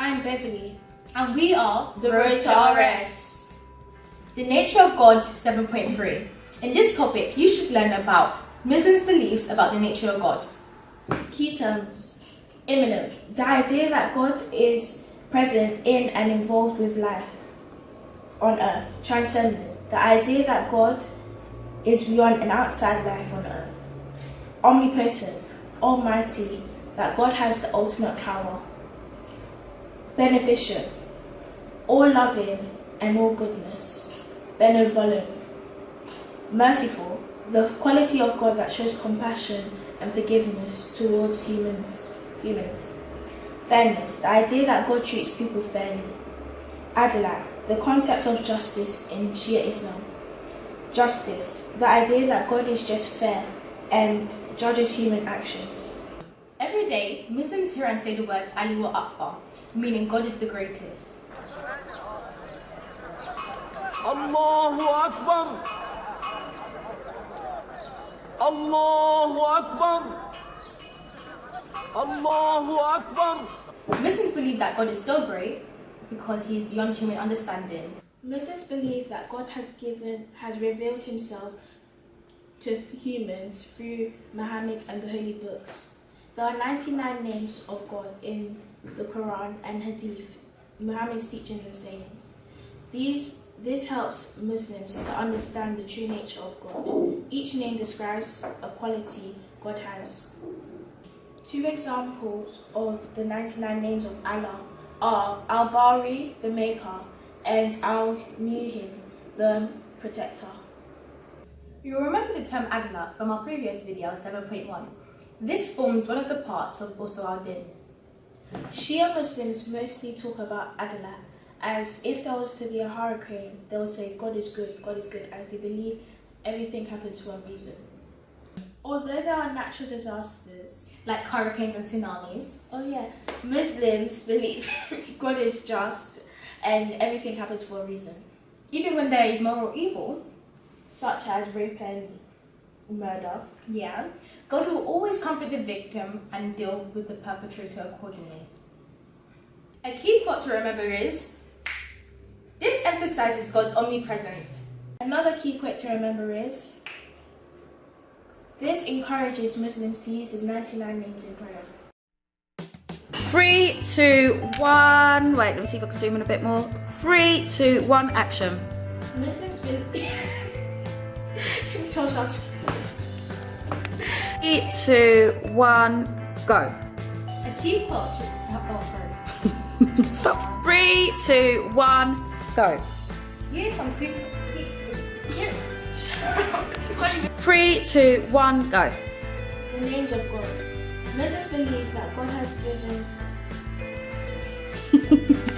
I'm Beverly. And we are The Road to RS. The nature of God 7.3. In this topic, you should learn about Muslims' beliefs about the nature of God. Key terms. Immanent. The idea that God is present in and involved with life on earth. Transcendent. The idea that God is beyond and outside life on earth. Omnipotent. Almighty. That God has the ultimate power. Beneficent. All loving and all goodness. Benevolent. Merciful. The quality of God that shows compassion and forgiveness towards humans. Fairness. The idea that God treats people fairly. ADALAT. The concept of justice in Shia Islam. Justice. The idea that God is just fair and judges human actions. Every day, Muslims hear and say the words Allahu Akbar, meaning God is the greatest. Allahu Akbar. Allahu Akbar. Allahu Akbar. Muslims believe that God is so great because he is beyond human understanding. Muslims believe that God has revealed himself to humans through Muhammad and the holy books. There are 99 names of God in the Quran and Hadith, Muhammad's teachings and sayings. This helps Muslims to understand the true nature of God. Each name describes a quality God has. Two examples of the 99 names of Allah are Al-Bari, the Maker, and Al-Muhim, the Protector. You'll remember the term ADALAT from our previous video 7.1. This forms one of the parts of Usul al-Din. Shia Muslims mostly talk about ADALAT as if there was to be a hurricane, they would say God is good, as they believe everything happens for a reason. Although there are natural disasters, like hurricanes and tsunamis, Muslims believe God is just and everything happens for a reason. even when there is moral evil, Such as rape and murder. God will always comfort the victim and deal with the perpetrator accordingly. A key quote to remember is, this emphasizes God's omnipresence. Another key quote to remember is, this encourages Muslims to use his 99 names in prayer. 3, 2, 1. Wait, let me see if I can zoom in a bit more. 3, 2, 1, action. Muslims believe... Can you tell Shanti? 3, 2, 1, go. A key quote to... Oh, sorry. Stop. 3, 2, 1, go. Yes, I'm quick. Yeah. 3, 2, 1, go. The names of God. Muslims believe that God has given... Sorry.